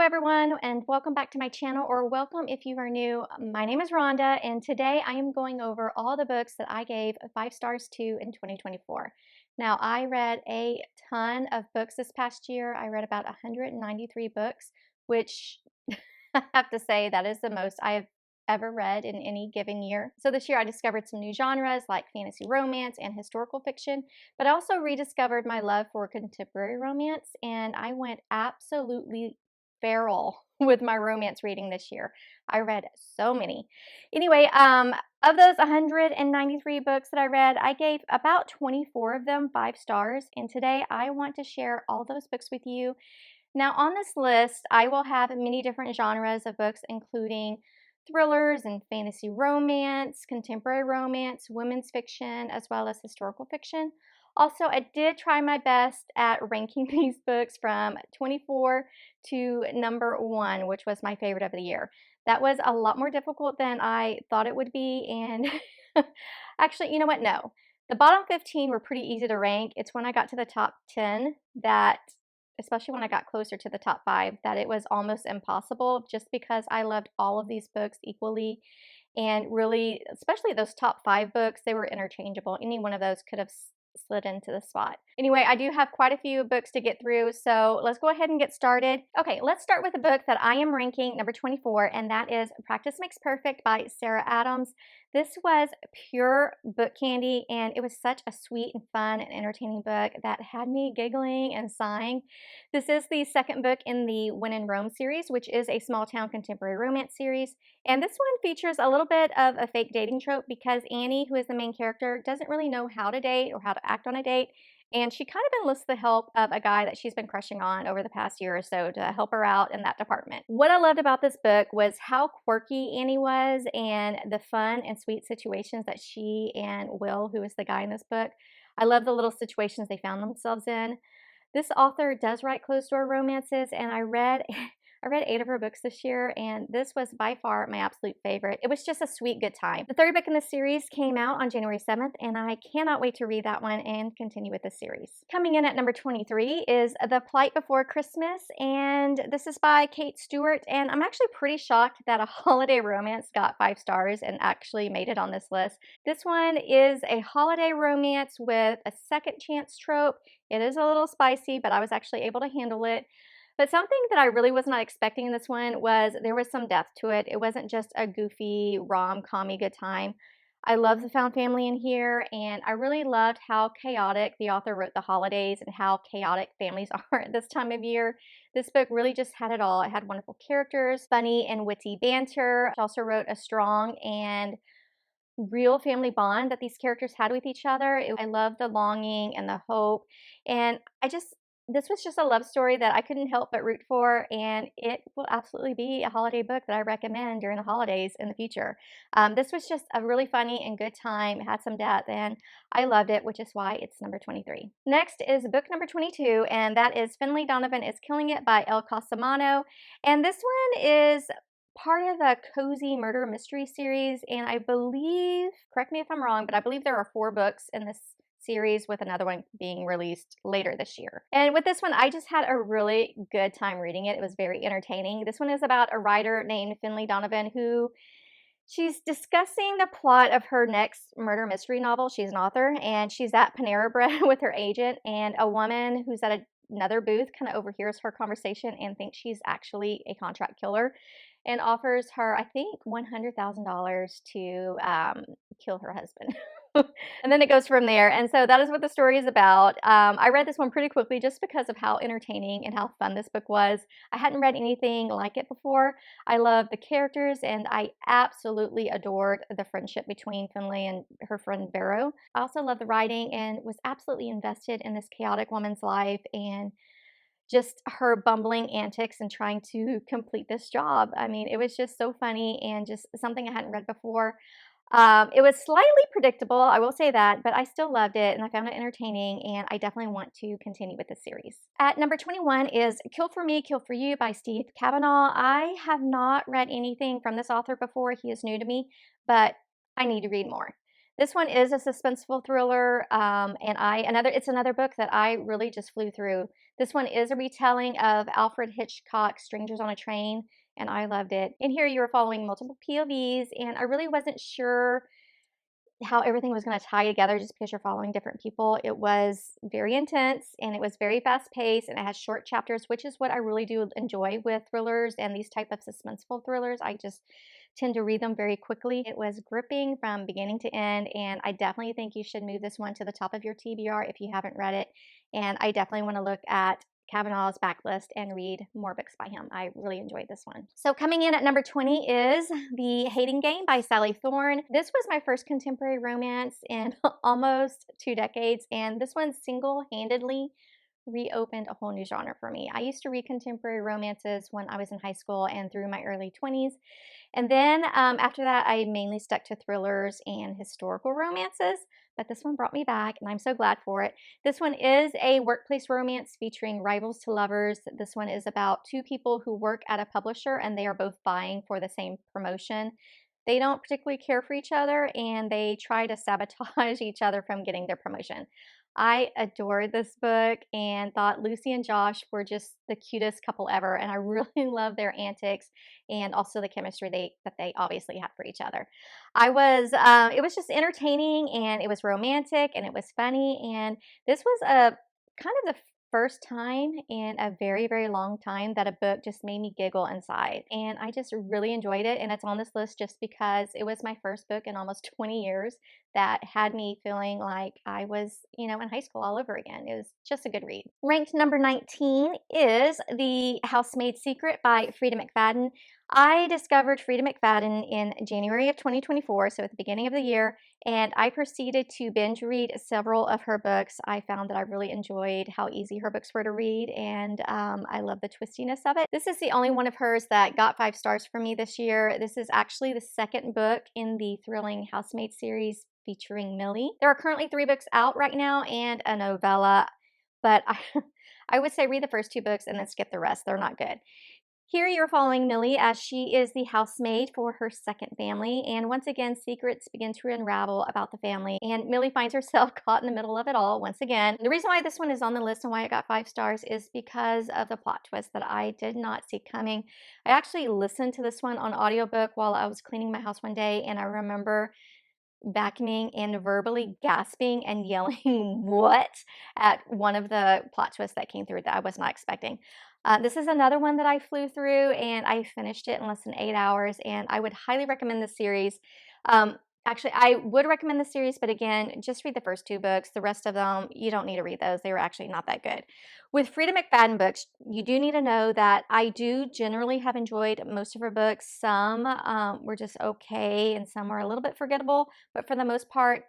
everyone, and welcome back to my channel, or welcome if you are new. My name is Rhonda, and today I am going over all the books that I gave 5 stars to in 2024. Now, I read a ton of books this past year. I read about 193 books, which I have to say that is the most I have ever read in any given year. So this year I discovered some new genres like fantasy romance and historical fiction, but I also rediscovered my love for contemporary romance, and I went absolutely feral with my romance reading this year. I read so many. Anyway, of those 193 books that I read, I gave about 24 of them 5 stars, and today I want to share all those books with you. Now, on this list, I will have many different genres of books, including thrillers and fantasy romance, contemporary romance, women's fiction, as well as historical fiction. Also, I did try my best at ranking these books from 24 to number 1, which was my favorite of the year. That was a lot more difficult than I thought it would be, and actually, you know what? No. The bottom 15 were pretty easy to rank. It's when I got to the top 10 that, especially when I got closer to the top 5, that it was almost impossible, just because I loved all of these books equally. And really, especially those top 5 books, they were interchangeable. Any one of those could have slid into the spot. Anyway, I do have quite a few books to get through, so let's go ahead and get started. Okay, let's start with a book that I am ranking number 24, and that is Practice Makes Perfect by Sarah Adams. This was pure book candy, and it was such a sweet and fun and entertaining book that had me giggling and sighing. This is the second book in the When in Rome series, which is a small town contemporary romance series. And this one features a little bit of a fake dating trope because Annie, who is the main character, doesn't really know how to date or how to act on a date. And she kind of enlists the help of a guy that she's been crushing on over the past year or so to help her out in that department. What I loved about this book was how quirky Annie was and the fun and sweet situations that she and Will, who is the guy in this book, I love the little situations they found themselves in. This author does write closed-door romances, and I read I read 8 of her books this year, and this was by far my absolute favorite. It was just a sweet, good time. The third book in the series came out on January 7th, and I cannot wait to read that one and continue with the series. Coming in at number 23 is The Plight Before Christmas, and this is by Kate Stewart, and I'm actually pretty shocked that a holiday romance got 5 stars and actually made it on this list. This one is a holiday romance with a second chance trope. It is a little spicy, but I was actually able to handle it. But something that I really was not expecting in this one was there was some depth to it. It wasn't just a goofy, rom-commy good time. I love the found family in here, and I really loved how chaotic the author wrote the holidays and how chaotic families are at this time of year. This book really just had it all. It had wonderful characters, funny and witty banter. She also wrote a strong and real family bond that these characters had with each other. I love the longing and the hope, and this was just a love story that I couldn't help but root for, and it will absolutely be a holiday book that I recommend during the holidays in the future. This was just a really funny and good time. It had some depth, and I loved it, which is why it's number 23. Next is book number 22, and that is Finley Donovan is Killing It by El Casamano, and this one is part of a cozy murder mystery series, and I believe, correct me if I'm wrong, but I believe there are 4 books in this series, with another one being released later this year. And with this one, I just had a really good time reading it. It was very entertaining. This one is about a writer named Finley Donovan who she's discussing the plot of her next murder mystery novel. She's an author, and she's at Panera Bread with her agent, and a woman who's at another booth kind of overhears her conversation and thinks she's actually a contract killer and offers her, I think, $100,000 to kill her husband. And then it goes from there. And so that is what the story is about. I read this one pretty quickly just because of how entertaining and how fun this book was. I hadn't read anything like it before. I love the characters, and I absolutely adored the friendship between Finley and her friend Barrow. I also love the writing and was absolutely invested in this chaotic woman's life and just her bumbling antics and trying to complete this job. I mean, it was just so funny and just something I hadn't read before. It was slightly predictable, I will say that, but I still loved it and I found it entertaining, and I definitely want to continue with this series. At number 21 is Kill for Me, Kill for You by Steve Kavanaugh. I have not read anything from this author before. He is new to me, but I need to read more. This one is a suspenseful thriller, and it's another book that I really just flew through. This one is a retelling of Alfred Hitchcock's Strangers on a Train, and I loved it. In here, you were following multiple POVs, and I really wasn't sure how everything was going to tie together just because you're following different people. It was very intense and it was very fast paced and it has short chapters, which is what I really do enjoy with thrillers and these type of suspenseful thrillers. I just tend to read them very quickly. It was gripping from beginning to end, and I definitely think you should move this one to the top of your TBR if you haven't read it. And I definitely want to look at Kavanaugh's backlist and read more books by him. I really enjoyed this one. So coming in at number 20 is The Hating Game by Sally Thorne. This was my first contemporary romance in almost 2 decades, and this one single-handedly reopened a whole new genre for me. I used to read contemporary romances when I was in high school and through my early 20s, and then after that, I mainly stuck to thrillers and historical romances, but this one brought me back, and I'm so glad for it. This one is a workplace romance featuring rivals to lovers. This one is about two people who work at a publisher, and they are both vying for the same promotion. They don't particularly care for each other, and they try to sabotage each other from getting their promotion. I adored this book and thought Lucy and Josh were just the cutest couple ever, and I really love their antics and also the chemistry that they obviously had for each other. It was just entertaining and it was romantic and it was funny, and this was a kind of the first time in a very, very long time that a book just made me giggle inside. And I just really enjoyed it. And it's on this list just because it was my first book in almost 20 years that had me feeling like I was, in high school all over again. It was just a good read. Ranked number 19 is The Housemaid's Secret by Frida McFadden. I discovered Frida McFadden in January of 2024, so at the beginning of the year, and I proceeded to binge read several of her books. I found that I really enjoyed how easy her books were to read, and I love the twistiness of it. This is the only one of hers that got 5 stars for me this year. This is actually the second book in the thrilling Housemaid series featuring Millie. There are currently 3 books out right now and a novella, but I would say read the first 2 books and then skip the rest. They're not good. Here you're following Millie as she is the housemaid for her second family, and once again, secrets begin to unravel about the family, and Millie finds herself caught in the middle of it all once again. The reason why this one is on the list and why it got 5 stars is because of the plot twist that I did not see coming. I actually listened to this one on audiobook while I was cleaning my house one day, and I remember vacuuming and verbally gasping and yelling what at one of the plot twists that came through that I was not expecting. This is another one that I flew through and I finished it in less than 8 hours, and I would highly recommend this series. Actually, I would recommend the series, but again, just read the first 2 books. The rest of them, you don't need to read those. They were actually not that good. With Frida McFadden books, you do need to know that I do generally have enjoyed most of her books. Some were just okay, and some were a little bit forgettable, but for the most part,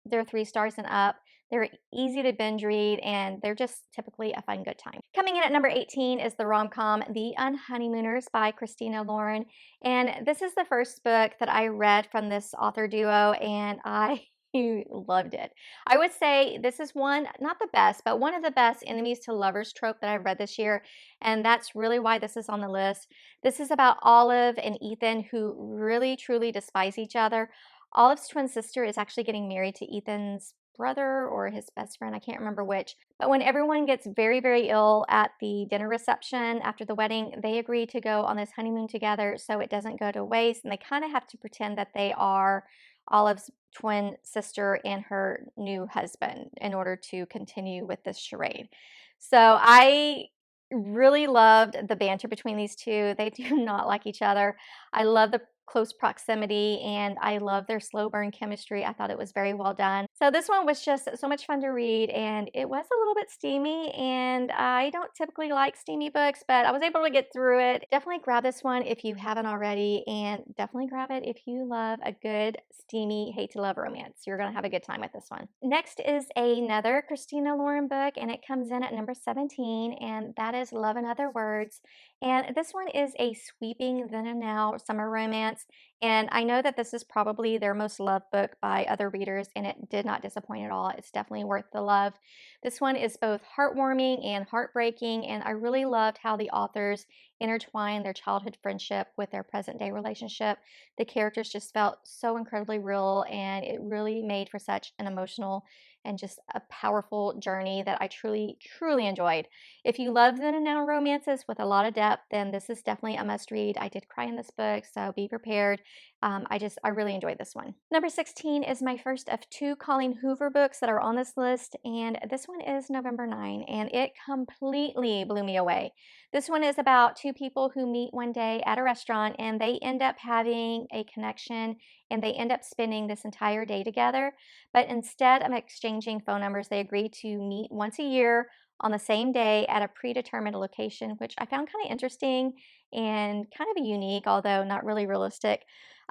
they're 3 stars and up. They're easy to binge read, and they're just typically a fun, good time. Coming in at number 18 is the rom-com The Unhoneymooners by Christina Lauren. And this is the first book that I read from this author duo, and I loved it. I would say this is one, not the best, but one of the best enemies to lovers trope that I've read this year, and that's really why this is on the list. This is about Olive and Ethan, who really, truly despise each other. Olive's twin sister is actually getting married to Ethan's brother or his best friend, I can't remember which. But when everyone gets very, very ill at the dinner reception after the wedding, they agree to go on this honeymoon together so it doesn't go to waste. And they kind of have to pretend that they are Olive's twin sister and her new husband in order to continue with this charade. So I really loved the banter between these two. They do not like each other. I love the close proximity, and I love their slow burn chemistry. I thought it was very well done. So this one was just so much fun to read, and it was a little bit steamy, and I don't typically like steamy books, but I was able to get through it. Definitely grab this one if you haven't already, and definitely grab it if you love a good steamy hate to love romance. You're gonna have a good time with this one. Next is another Christina Lauren book, and it comes in at number 17, and that is Love in Other Words. And this one is a sweeping then and now summer romance romance. And I know that this is probably their most loved book by other readers, and it did not disappoint at all. It's definitely worth the love. This one is both heartwarming and heartbreaking, and I really loved how the authors intertwined their childhood friendship with their present day relationship. The characters just felt so incredibly real, and it really made for such an emotional and just a powerful journey that I truly, truly enjoyed. If you love then and now romances with a lot of depth, then this is definitely a must read. I did cry in this book, so be prepared. I really enjoyed this one. Number 16 is my first of two Colleen Hoover books that are on this list, and this one is November 9, and it completely blew me away. This one is about two people who meet one day at a restaurant, and they end up having a connection, and they end up spending this entire day together. But instead of exchanging phone numbers, they agree to meet once a year on the same day at a predetermined location, which I found kind of interesting and kind of unique, although not really realistic.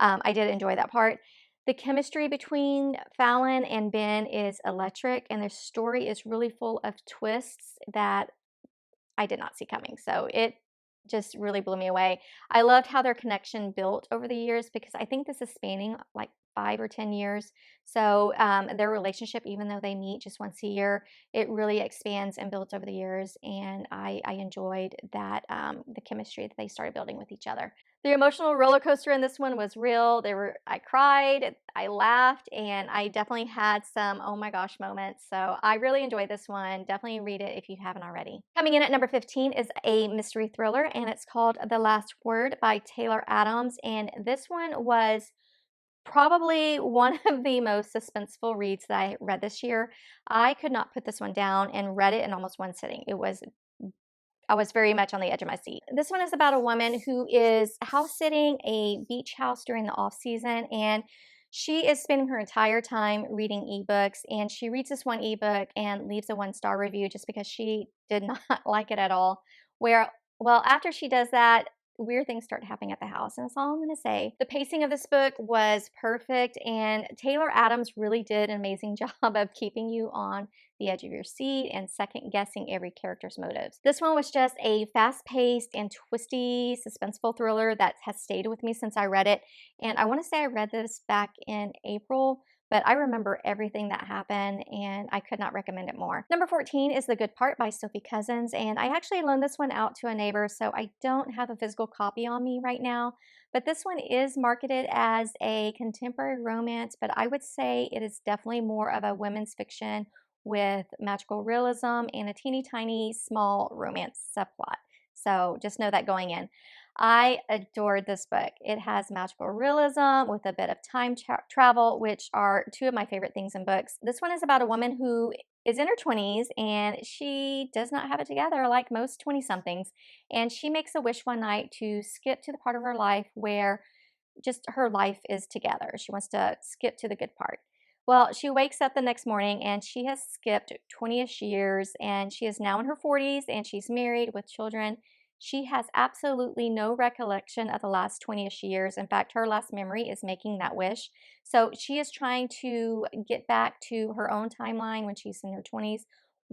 I did enjoy that part. The chemistry between Fallon and Ben is electric, and their story is really full of twists that I did not see coming. So it just really blew me away. I loved how their connection built over the years because I think this is spanning like 5 or 10 years. So their relationship, even though they meet just once a year, it really expands and builds over the years. And I enjoyed that the chemistry that they started building with each other. The emotional roller coaster in this one was real. I cried, I laughed, and I definitely had some oh my gosh moments. So I really enjoyed this one. Definitely read it if you haven't already. Coming in at number 15 is a mystery thriller, and it's called The Last Word by Taylor Adams. And this one was probably one of the most suspenseful reads that I read this year. I could not put this one down and read it in almost one sitting. I was very much on the edge of my seat. This one is about a woman who is house sitting a beach house during the off season, and she is spending her entire time reading ebooks, and she reads this one ebook and leaves a 1-star review just because she did not like it at all. Well, after she does that, weird things start happening at the house, and that's all I'm going to say. The pacing of this book was perfect, and Taylor Adams really did an amazing job of keeping you on the edge of your seat and second guessing every character's motives. This one was just a fast-paced and twisty, suspenseful thriller that has stayed with me since I read it. And I want to say I read this back in April, but I remember everything that happened and I could not recommend it more. Number 14 is The Good Part by Sophie Cousins, and I actually loaned this one out to a neighbor, so I don't have a physical copy on me right now. But this one is marketed as a contemporary romance, but I would say it is definitely more of a women's fiction with magical realism and a teeny tiny small romance subplot. So just know that going in. I adored this book. It has magical realism with a bit of time travel, which are two of my favorite things in books. This one is about a woman who is in her 20s and she does not have it together like most 20 somethings. And she makes a wish one night to skip to the part of her life where just her life is together. She wants to skip to the good part. Well, she wakes up the next morning and she has skipped 20-ish years and she is now in her 40s and she's married with children. She has absolutely no recollection of the last 20-ish years. In fact, her last memory is making that wish. So she is trying to get back to her own timeline when she's in her 20s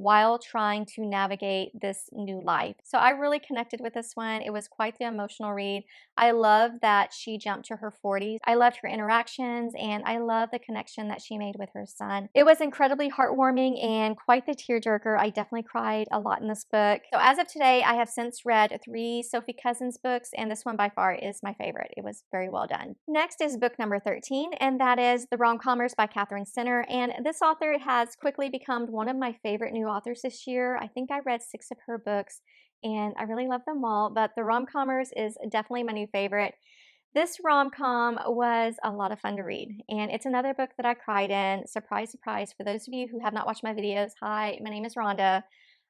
while trying to navigate this new life. So I really connected with this one. It was quite the emotional read. I love that she jumped to her 40s. I loved her interactions and I love the connection that she made with her son. It was incredibly heartwarming and quite the tearjerker. I definitely cried a lot in this book. So as of today, I have since read 3 Sophie Cousins books, and this one by far is my favorite. It was very well done. Next is book number 13, and that is The Rom-Commers by Catherine Sinner. And this author has quickly become one of my favorite new authors this year. I think I read 6 of her books and I really love them all, but The Rom-Commers is definitely my new favorite. This rom-com was a lot of fun to read, and it's another book that I cried in. Surprise, surprise. For those of you who have not watched my videos, hi, my name is Rhonda.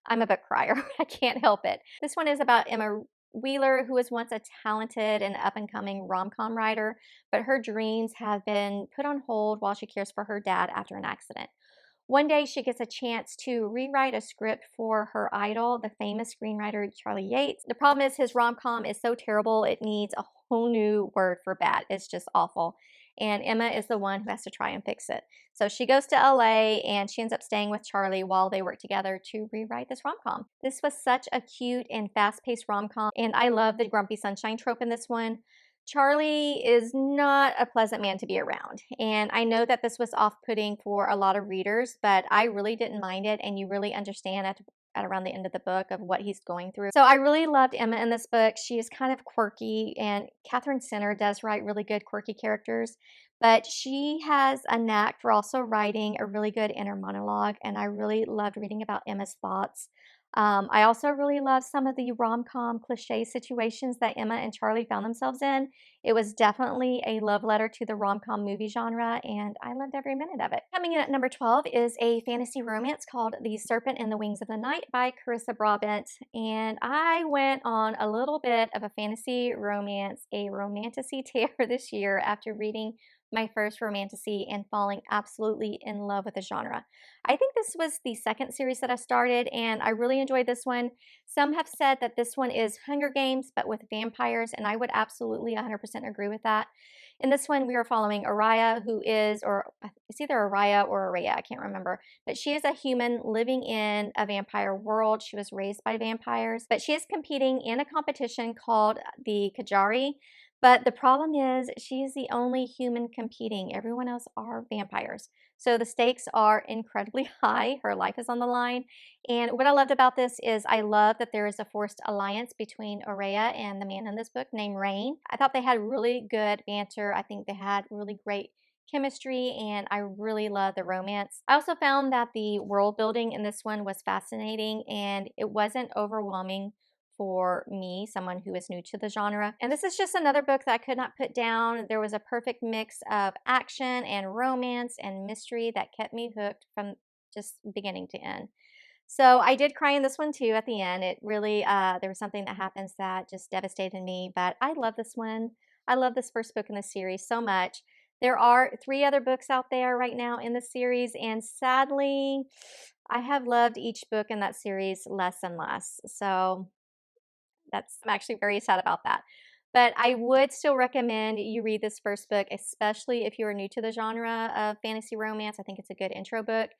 I'm a book crier. I can't help it. This one is about Emma Wheeler, who was once a talented and up-and-coming rom-com writer, but her dreams have been put on hold while she cares for her dad after an accident. One day she gets a chance to rewrite a script for her idol, the famous screenwriter Charlie Yates. The problem is his rom-com is so terrible it needs a whole new word for bad. It's just awful. And Emma is the one who has to try and fix it. So she goes to LA and she ends up staying with Charlie while they work together to rewrite this rom-com. This was such a cute and fast-paced rom-com, and I love the grumpy sunshine trope in this one. Charlie is not a pleasant man to be around, and I know that this was off-putting for a lot of readers, but I really didn't mind it, and you really understand at around the end of the book of what he's going through. So I really loved Emma in this book. She is kind of quirky, and Catherine Sinner does write really good quirky characters, but she has a knack for also writing a really good inner monologue, and I really loved reading about Emma's thoughts. I also really love some of the rom-com cliche situations that Emma and Charlie found themselves in. It was definitely a love letter to the rom-com movie genre, and I loved every minute of it. Coming in at number 12 is a fantasy romance called The Serpent and the Wings of the Night by Carissa Brabant, and I went on a little bit of a fantasy romance, a romantasy tear this year after reading my first romantasy and falling absolutely in love with the genre. I think this was the second series that I started, and I really enjoyed this one. Some have said that this one is Hunger Games, but with vampires, and I would absolutely 100% agree with that. In this one, we are following Araya, who is, or it's either Araya or Araya, I can't remember, but she is a human living in a vampire world. She was raised by vampires, but she is competing in a competition called the Kajari. But the problem is, she is the only human competing. Everyone else are vampires. So the stakes are incredibly high. Her life is on the line. And what I loved about this is I love that there is a forced alliance between Aurea and the man in this book named Rain. I thought they had really good banter. I think they had really great chemistry, and I really love the romance. I also found that the world building in this one was fascinating, and it wasn't overwhelming for me, someone who is new to the genre. And this is just another book that I could not put down. There was a perfect mix of action and romance and mystery that kept me hooked from just beginning to end. So I did cry in this one too at the end. It really, there was something that happens that just devastated me, but I love this one. I love this first book in the series so much. There are 3 other books out there right now in the series, and sadly, I have loved each book in that series less and less. So I'm actually very sad about that. But I would still recommend you read this first book, especially if you are new to the genre of fantasy romance. I think it's a good intro book.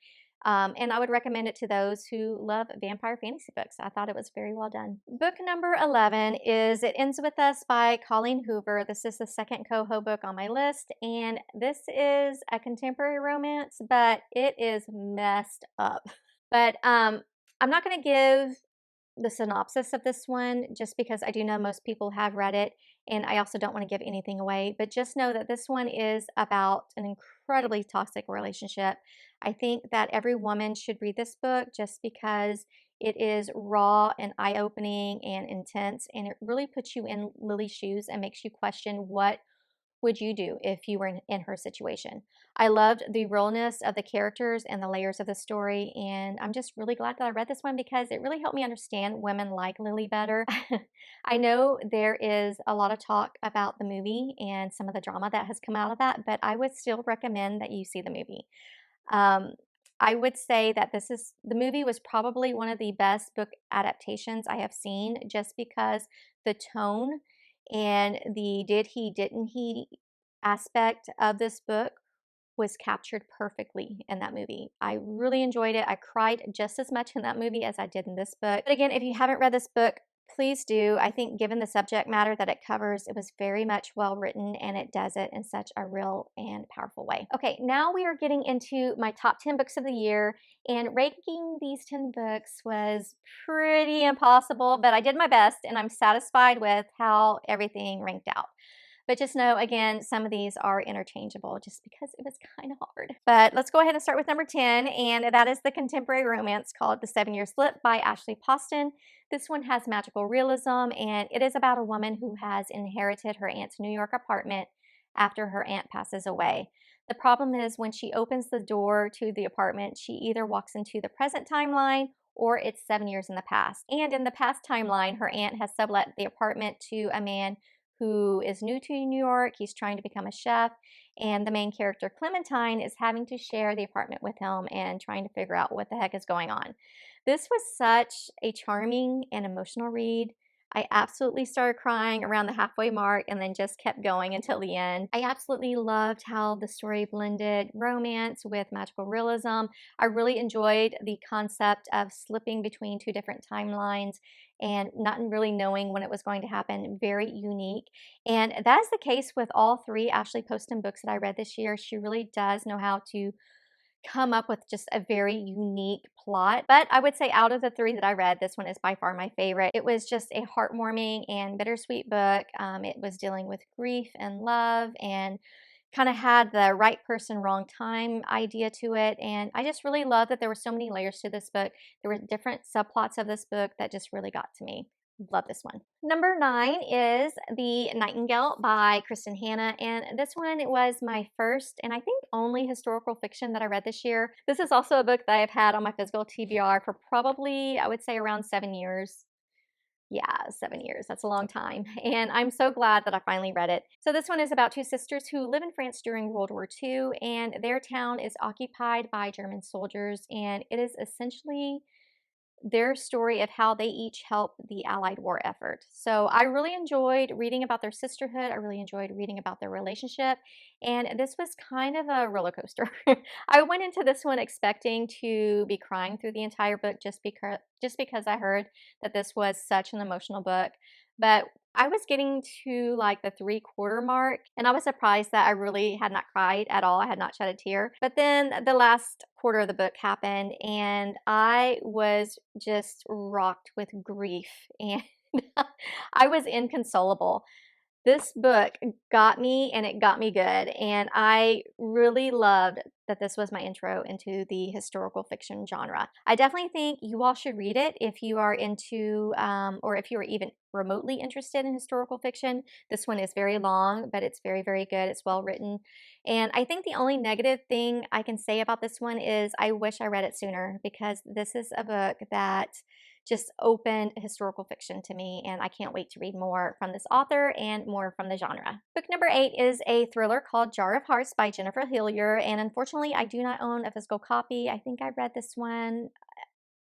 And I would recommend it to those who love vampire fantasy books. I thought it was very well done. Book number 11 is It Ends With Us by Colleen Hoover. This is the second Coho book on my list, and this is a contemporary romance, but it is messed up. But I'm not going to give the synopsis of this one just because I do know most people have read it, and I also don't want to give anything away, but just know that this one is about an incredibly toxic relationship. I think that every woman should read this book just because it is raw and eye-opening and intense, and it really puts you in Lily's shoes and makes you question what would you do if you were in her situation. I loved the realness of the characters and the layers of the story, and I'm just really glad that I read this one because it really helped me understand women like Lily better. I know there is a lot of talk about the movie and some of the drama that has come out of that, but I would still recommend that you see the movie. Um, I would say that the movie was probably one of the best book adaptations I have seen just because the tone and the did he, didn't he aspect of this book was captured perfectly in that movie. I really enjoyed it. I cried just as much in that movie as I did in this book. But again, if you haven't read this book, please do. I think given the subject matter that it covers, it was very much well written, and it does it in such a real and powerful way. Okay, now we are getting into my top 10 books of the year, and ranking these 10 books was pretty impossible, but I did my best, and I'm satisfied with how everything ranked out. But just know, again, some of these are interchangeable just because it was kind of hard. But let's go ahead and start with number 10, and that is the contemporary romance called The 7-Year Slip by Ashley Poston. This one has magical realism, and it is about a woman who has inherited her aunt's New York apartment after her aunt passes away. The problem is when she opens the door to the apartment, she either walks into the present timeline or it's 7 years in the past. And in the past timeline, her aunt has sublet the apartment to a man who is new to New York. He's trying to become a chef, and the main character, Clementine, is having to share the apartment with him and trying to figure out what the heck is going on. This was such a charming and emotional read. I absolutely started crying around the halfway mark and then just kept going until the end. I absolutely loved how the story blended romance with magical realism. I really enjoyed the concept of slipping between two different timelines and not really knowing when it was going to happen. Very unique. And that is the case with all three Ashley Poston books that I read this year. She really does know how to come up with just a very unique plot. But I would say out of the three that I read, this one is by far my favorite. It was just a heartwarming and bittersweet book. It was dealing with grief and love and kind of had the right person, wrong time idea to it. And I just really love that there were so many layers to this book. There were different subplots of this book that just really got to me. Love this one. Number 9 is The Nightingale by Kristen Hanna. And this one, it was my first and I think only historical fiction that I read this year. This is also a book that I've had on my physical TBR for probably, I would say, around 7 years. Yeah, 7 years. That's a long time. And I'm so glad that I finally read it. So, this one is about two sisters who live in France during World War II, and their town is occupied by German soldiers. And it is essentially their story of how they each help the Allied war effort. So I really enjoyed reading about their sisterhood. I really enjoyed reading about their relationship. And this was kind of a roller coaster. I went into this one expecting to be crying through the entire book just because I heard that this was such an emotional book. But I was getting to like the 3/4 mark, and I was surprised that I really had not cried at all. I had not shed a tear. But then the last quarter of the book happened, and I was just rocked with grief, and I was inconsolable. This book got me and it got me good, and I really loved that this was my intro into the historical fiction genre. I definitely think you all should read it if you are into, or if you are even remotely interested in historical fiction. This one is very long, but it's very, very good. It's well written. And I think the only negative thing I can say about this one is I wish I read it sooner because this is a book that just opened historical fiction to me, and I can't wait to read more from this author and more from the genre. Book number 8 is a thriller called Jar of Hearts by Jennifer Hillier, and unfortunately, I do not own a physical copy. I think I read this one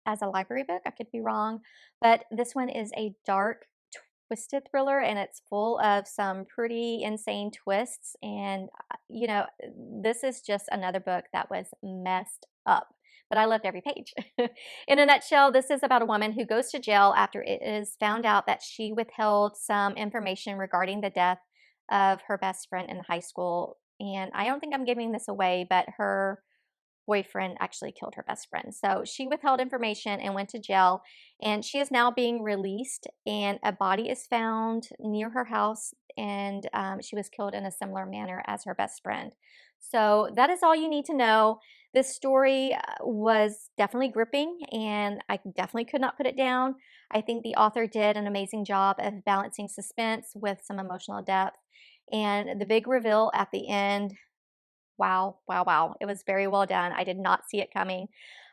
as a library book. I could be wrong, but this one is a dark, twisted thriller, and it's full of some pretty insane twists. And, this is just another book that was messed up. But I loved every page. In a nutshell, this is about a woman who goes to jail after it is found out that she withheld some information regarding the death of her best friend in high school. And I don't think I'm giving this away, but her boyfriend actually killed her best friend. So she withheld information and went to jail, and she is now being released. And a body is found near her house, and she was killed in a similar manner as her best friend. So that is all you need to know. This story was definitely gripping, and I definitely could not put it down. I think the author did an amazing job of balancing suspense with some emotional depth. And the big reveal at the end, wow, wow, wow. It was very well done. I did not see it coming.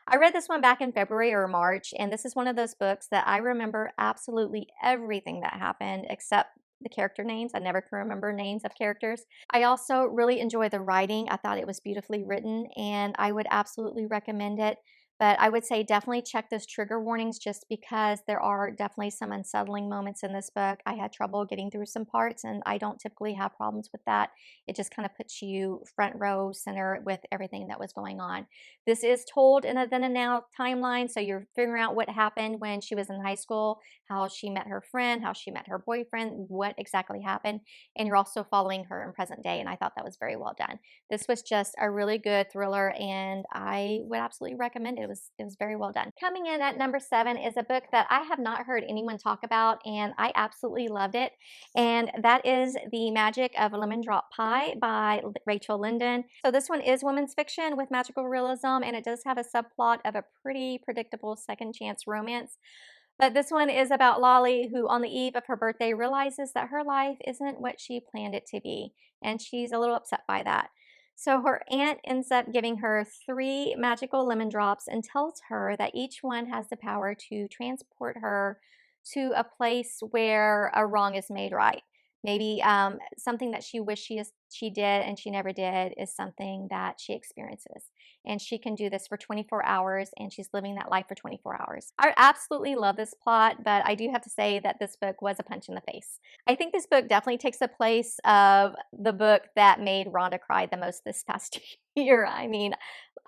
I read this one back in February or March, and this is one of those books that I remember absolutely everything that happened except the character names. I never can remember names of characters. I also really enjoy the writing. I thought it was beautifully written, and I would absolutely recommend it. But I would say definitely check those trigger warnings just because there are definitely some unsettling moments in this book. I had trouble getting through some parts, and I don't typically have problems with that. It just kind of puts you front row center with everything that was going on. This is told in a then and now timeline, so you're figuring out what happened when she was in high school, how she met her friend, how she met her boyfriend, what exactly happened, and you're also following her in present day, and I thought that was very well done. This was just a really good thriller, and I would absolutely recommend it. It was very well done. Coming in at number 7 is a book that I have not heard anyone talk about, and I absolutely loved it, and that is The Magic of Lemon Drop Pie by Rachel Linden. So this one is women's fiction with magical realism, and it does have a subplot of a pretty predictable second chance romance. But this one is about Lolly, who on the eve of her birthday realizes that her life isn't what she planned it to be, and she's a little upset by that. So her aunt ends up giving her 3 magical lemon drops and tells her that each one has the power to transport her to a place where a wrong is made right. Maybe something that she wished she did and she never did is something that she experiences. And she can do this for 24 hours and she's living that life for 24 hours. I absolutely love this plot, but I do have to say that this book was a punch in the face. I think this book definitely takes the place of the book that made Rhonda cry the most this past year. I mean,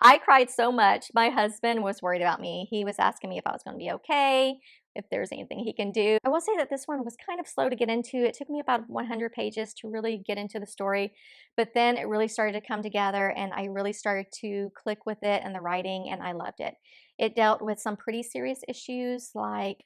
I cried so much. My husband was worried about me. He was asking me if I was going to be okay, if there's anything he can do. I will say that this one was kind of slow to get into. It took me about 100 pages to really get into the story, but then it really started to come together and I really started to click with it and the writing, and I loved it. It dealt with some pretty serious issues like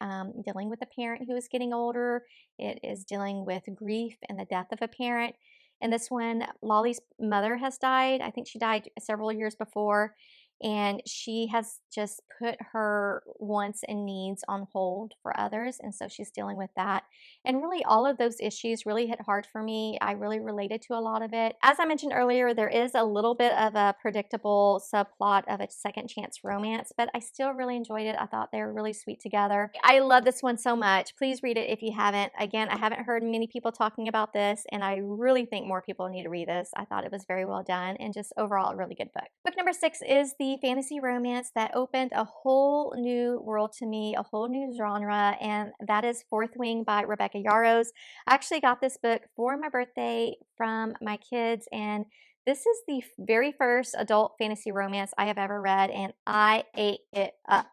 dealing with a parent who is getting older. It is dealing with grief and the death of a parent. And this one, Lolly's mother has died. I think she died several years before, and she has just put her wants and needs on hold for others, and so she's dealing with that. And really all of those issues really hit hard for me. I really related to a lot of it. As I mentioned earlier, there is a little bit of a predictable subplot of a second chance romance, but I still really enjoyed it. I thought they were really sweet together. I love this one so much. Please read it if you haven't. Again, I haven't heard many people talking about this, and I really think more people need to read this. I thought it was very well done and just overall a really good book. Book number 6 is the fantasy romance that opened a whole new world to me, a whole new genre, and that is Fourth Wing by Rebecca Yarros. I actually got this book for my birthday from my kids, and this is the very first adult fantasy romance I have ever read, and I ate it up.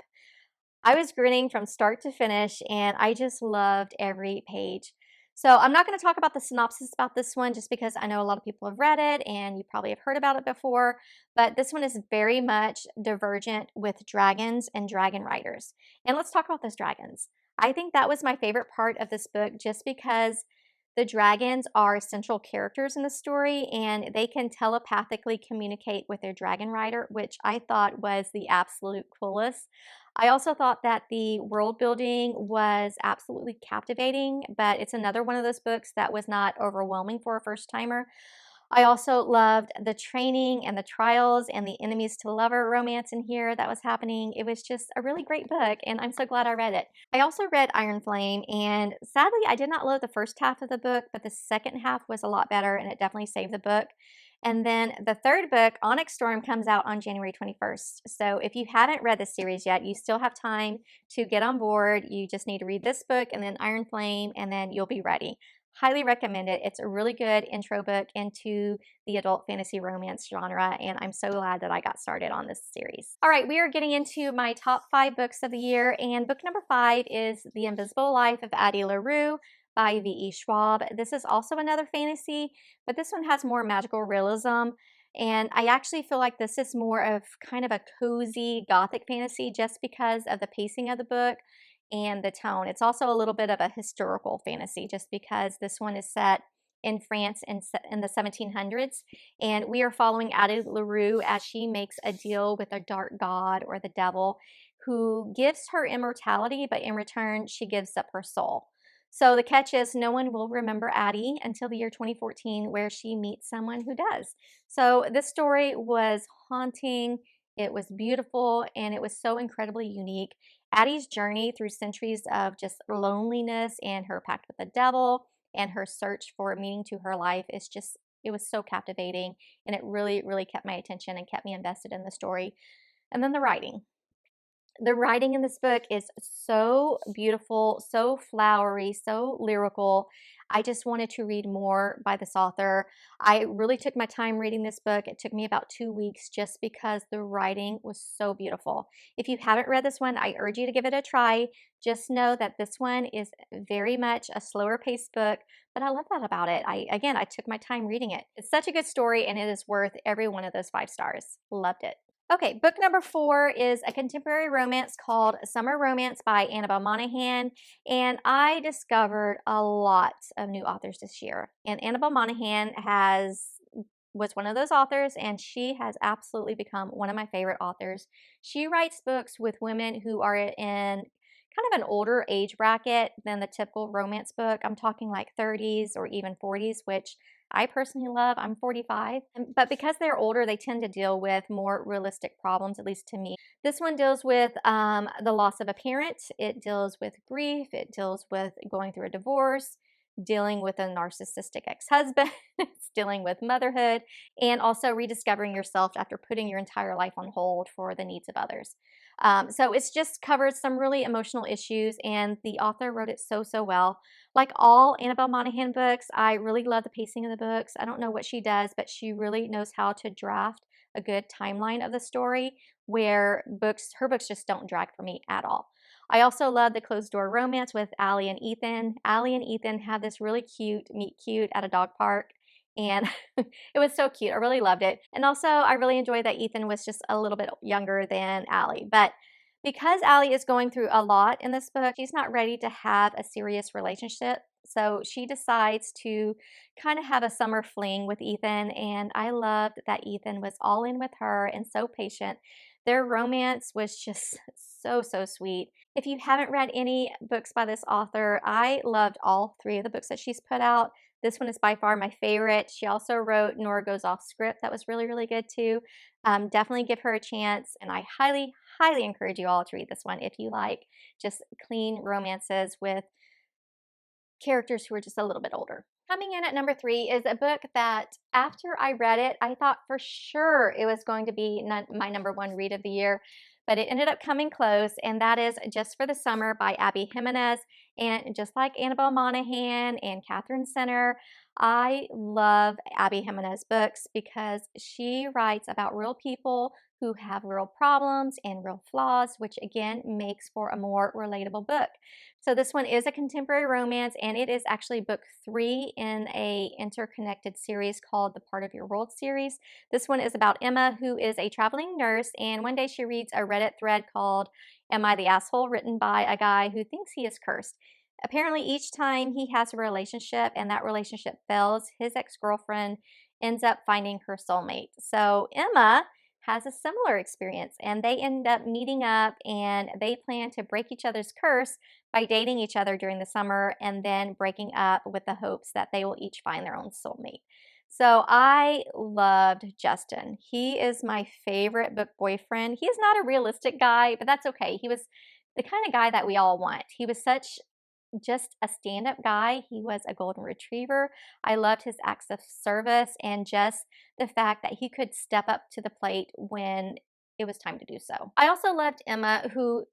I was grinning from start to finish, and I just loved every page. So I'm not going to talk about the synopsis about this one just because I know a lot of people have read it and you probably have heard about it before, but this one is very much divergent with dragons and dragon riders. And let's talk about those dragons. I think that was my favorite part of this book just because the dragons are central characters in the story and they can telepathically communicate with their dragon rider, which I thought was the absolute coolest. I also thought that the world building was absolutely captivating, but it's another one of those books that was not overwhelming for a first timer. I also loved the training and the trials and the enemies to lover romance in here that was happening. It was just a really great book, and I'm so glad I read it. I also read Iron Flame, and sadly, I did not love the first half of the book, but the second half was a lot better, and it definitely saved the book. And then the third book, Onyx Storm, comes out on January 21st. So if you haven't read this series yet, you still have time to get on board. You just need to read this book and then Iron Flame, and then you'll be ready. Highly recommend it. It's a really good intro book into the adult fantasy romance genre, and I'm so glad that I got started on this series. All right, we are getting into my top 5 books of the year, and book number 5 is The Invisible Life of Addie LaRue by V.E. Schwab. This is also another fantasy, but this one has more magical realism. And I actually feel like this is more of kind of a cozy gothic fantasy just because of the pacing of the book and the tone. It's also a little bit of a historical fantasy just because this one is set in France in the 1700s. And we are following Addie LaRue as she makes a deal with a dark god or the devil who gives her immortality, but in return, she gives up her soul. So the catch is no one will remember Addie until the year 2014 where she meets someone who does. So this story was haunting, it was beautiful, and it was so incredibly unique. Addie's journey through centuries of just loneliness and her pact with the devil and her search for meaning to her life is just, it was so captivating, and it really, really kept my attention and kept me invested in the story. And then the writing. The writing in this book is so beautiful, so flowery, so lyrical. I just wanted to read more by this author. I really took my time reading this book. It took me about 2 weeks just because the writing was so beautiful. If you haven't read this one, I urge you to give it a try. Just know that this one is very much a slower paced book, but I love that about it. I took my time reading it. It's such a good story and it is worth every one of those 5 stars. Loved it. Okay, book number 4 is a contemporary romance called Summer Romance by Annabelle Monaghan. And I discovered a lot of new authors this year. And Annabelle Monaghan was one of those authors, and she has absolutely become one of my favorite authors. She writes books with women who are in kind of an older age bracket than the typical romance book. I'm talking like 30s or even 40s, which I personally love. I'm 45, but because they're older, they tend to deal with more realistic problems, at least to me. This one deals with the loss of a parent. It deals with grief. It deals with going through a divorce. dealing with a narcissistic ex-husband, it's dealing with motherhood, and also rediscovering yourself after putting your entire life on hold for the needs of others. So it's just covered some really emotional issues, and the author wrote it so, so well. Like all Annabelle Monaghan books, I really love the pacing of the books. I don't know what she does, but she really knows how to draft a good timeline of the story where her books just don't drag for me at all. I also love the closed door romance with Allie and Ethan. Allie and Ethan have this really cute meet cute at a dog park, and it was so cute. I really loved it. And also, I really enjoyed that Ethan was just a little bit younger than Allie. But because Allie is going through a lot in this book, she's not ready to have a serious relationship. So she decides to kind of have a summer fling with Ethan. And I loved that Ethan was all in with her and so patient. Their romance was just so, so sweet. If you haven't read any books by this author, I loved all three of the books that she's put out. This one is by far my favorite. She also wrote Nora Goes Off Script. That was really, really good too. Definitely give her a chance, and I highly, highly encourage you all to read this one if you like just clean romances with characters who are just a little bit older. Coming in at number 3 is a book that after I read it, I thought for sure it was going to be my number 1 read of the year, but it ended up coming close, and that is Just for the Summer by Abby Jimenez. And just like Annabelle Monaghan and Catherine Center, I love Abby Jimenez books because she writes about real people who have real problems and real flaws, which again makes for a more relatable book. So this one is a contemporary romance, and it is actually book 3 in a interconnected series called the Part of Your World series. This one is about Emma, who is a traveling nurse, and one day she reads a Reddit thread called Am I the Asshole?, written by a guy who thinks he is cursed. Apparently, each time he has a relationship and that relationship fails, his ex-girlfriend ends up finding her soulmate. So Emma has a similar experience, and they end up meeting up, and they plan to break each other's curse by dating each other during the summer and then breaking up with the hopes that they will each find their own soulmate. So I loved Justin. He is my favorite book boyfriend. He is not a realistic guy, but that's okay. He was the kind of guy that we all want. He was such just a stand-up guy. He was a golden retriever. I loved his acts of service and just the fact that he could step up to the plate when it was time to do so. I also loved Emma, who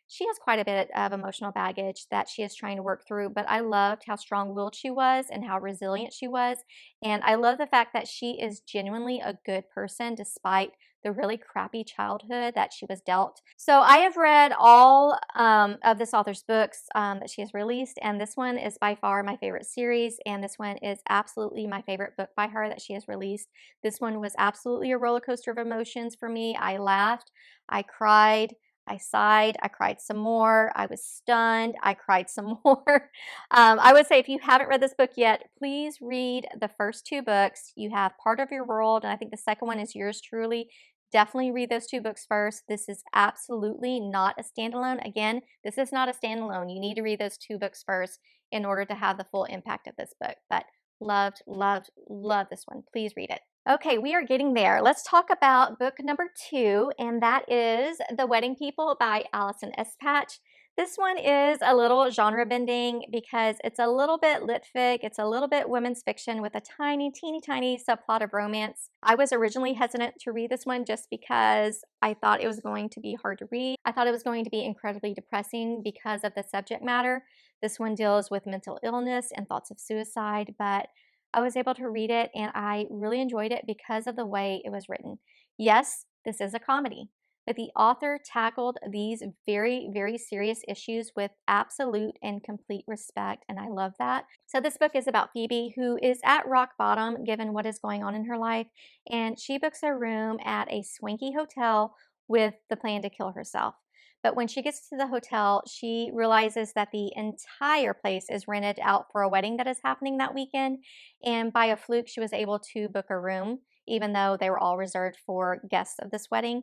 she has quite a bit of emotional baggage that she is trying to work through, but I loved how strong-willed she was and how resilient she was. And I love the fact that she is genuinely a good person despite the really crappy childhood that she was dealt. So I have read all of this author's books that she has released, and this one is by far my favorite series, and this one is absolutely my favorite book by her that she has released. This one was absolutely a roller coaster of emotions for me. I laughed, I cried, I sighed, I cried some more, I was stunned, I cried some more. I would say if you haven't read this book yet, please read the first 2 books. You have Part of Your World, and I think the second one is Yours Truly. Definitely read those 2 books first. This is absolutely not a standalone. Again, this is not a standalone. You need to read those 2 books first in order to have the full impact of this book. But loved, loved, loved this one. Please read it. Okay, we are getting there. Let's talk about book number 2, and that is The Wedding People by Allison Espatch. This one is a little genre bending because it's a little bit lit fic, it's a little bit women's fiction with a tiny, teeny, tiny subplot of romance. I was originally hesitant to read this one just because I thought it was going to be hard to read. I thought it was going to be incredibly depressing because of the subject matter. This one deals with mental illness and thoughts of suicide, but I was able to read it and I really enjoyed it because of the way it was written. Yes, this is a comedy, but the author tackled these very, very serious issues with absolute and complete respect, and I love that. So this book is about Phoebe, who is at rock bottom given what is going on in her life, and she books a room at a swanky hotel with the plan to kill herself. But when she gets to the hotel, she realizes that the entire place is rented out for a wedding that is happening that weekend. And by a fluke, she was able to book a room, even though they were all reserved for guests of this wedding.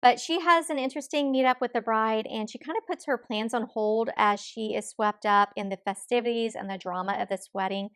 But she has an interesting meetup with the bride, and she kind of puts her plans on hold as she is swept up in the festivities and the drama of this wedding.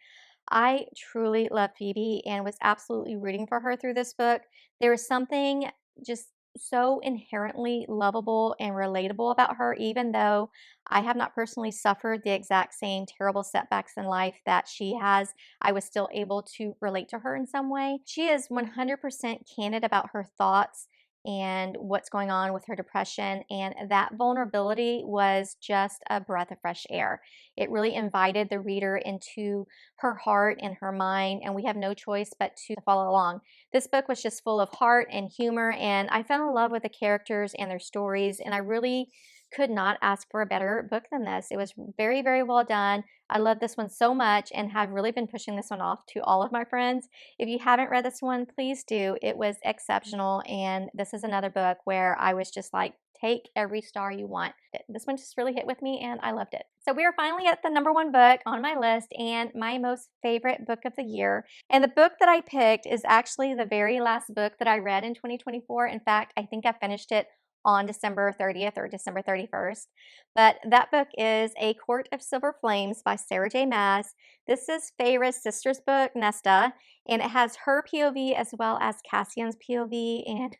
I truly love Phoebe and was absolutely rooting for her through this book. There was something just so inherently lovable and relatable about her, even though I have not personally suffered the exact same terrible setbacks in life that she has. I was still able to relate to her in some way. She is 100% candid about her thoughts and what's going on with her depression. And that vulnerability was just a breath of fresh air. It really invited the reader into her heart and her mind, and we have no choice but to follow along. This book was just full of heart and humor, and I fell in love with the characters and their stories, and I really could not ask for a better book than this. It was very, very well done. I love this one so much and have really been pushing this one off to all of my friends. If you haven't read this one, please do. It was exceptional, and this is another book where I was just like, take every star you want. This one just really hit with me, and I loved it. So we are finally at the number one book on my list and my most favorite book of the year. And the book that I picked is actually the very last book that I read in 2024. In fact, I think I finished it on December 30th or December 31st. But that book is A Court of Silver Flames by Sarah J. Maas. This is Feyre's sister's book, Nesta, and it has her POV as well as Cassian's POV. And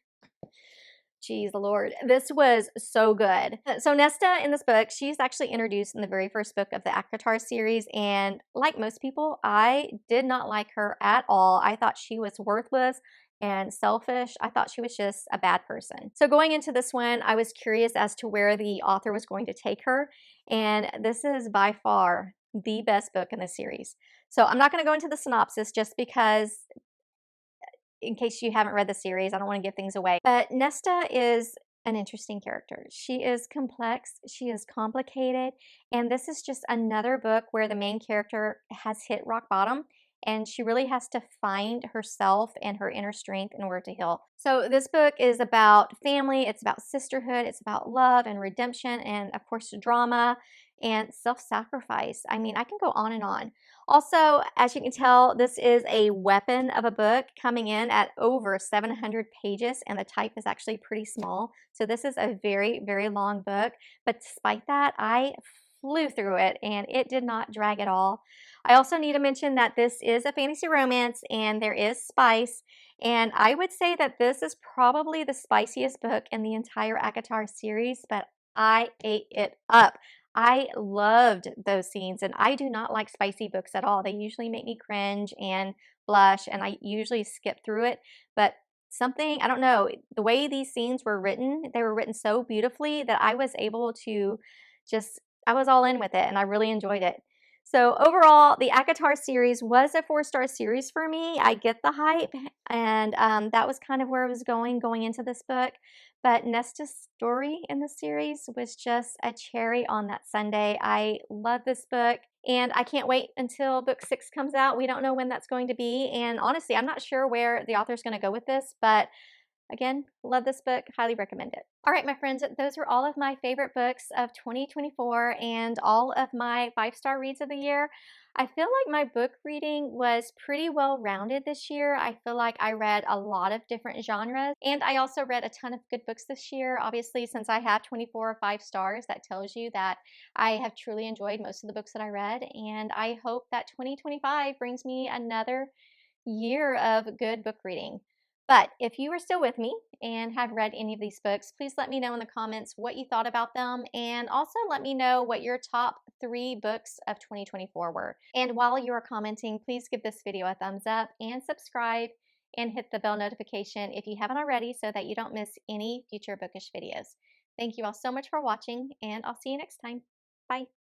Jeez, the Lord. This was so good. So Nesta in this book, she's actually introduced in the very first book of the ACOTAR series, and like most people, I did not like her at all. I thought she was worthless and selfish. I thought she was just a bad person. So going into this one, I was curious as to where the author was going to take her, and this is by far the best book in the series. So I'm not going to go into the synopsis just because in case you haven't read the series, I don't want to give things away. But Nesta is an interesting character. She is complex, she is complicated, and this is just another book where the main character has hit rock bottom and she really has to find herself and her inner strength in order to heal. So this book is about family, it's about sisterhood, it's about love and redemption, and of course drama and self-sacrifice. I mean, I can go on and on. Also, as you can tell, this is a weapon of a book coming in at over 700 pages, and the type is actually pretty small. So this is a very, very long book, but despite that, I flew through it and it did not drag at all. I also need to mention that this is a fantasy romance and there is spice, and I would say that this is probably the spiciest book in the entire ACOTAR series, but I ate it up. I loved those scenes, and I do not like spicy books at all. They usually make me cringe and blush, and I usually skip through it. But something, I don't know, the way these scenes were written, they were written so beautifully that I was able to just, I was all in with it, and I really enjoyed it. So overall, the ACOTAR series was a 4-star series for me. I get the hype, and that was kind of where I was going into this book. But Nesta's story in the series was just a cherry on that sundae. I love this book, and I can't wait until book 6 comes out. We don't know when that's going to be, and honestly, I'm not sure where the author's going to go with this, but again, love this book, highly recommend it. All right, my friends, those are all of my favorite books of 2024 and all of my 5-star reads of the year. I feel like my book reading was pretty well rounded this year. I feel like I read a lot of different genres, and I also read a ton of good books this year. Obviously, since I have 24 or 5 stars, that tells you that I have truly enjoyed most of the books that I read, and I hope that 2025 brings me another year of good book reading. But if you are still with me and have read any of these books, please let me know in the comments what you thought about them, and also let me know what your top 3 books of 2024 were. And while you are commenting, please give this video a thumbs up and subscribe and hit the bell notification if you haven't already so that you don't miss any future bookish videos. Thank you all so much for watching, and I'll see you next time. Bye.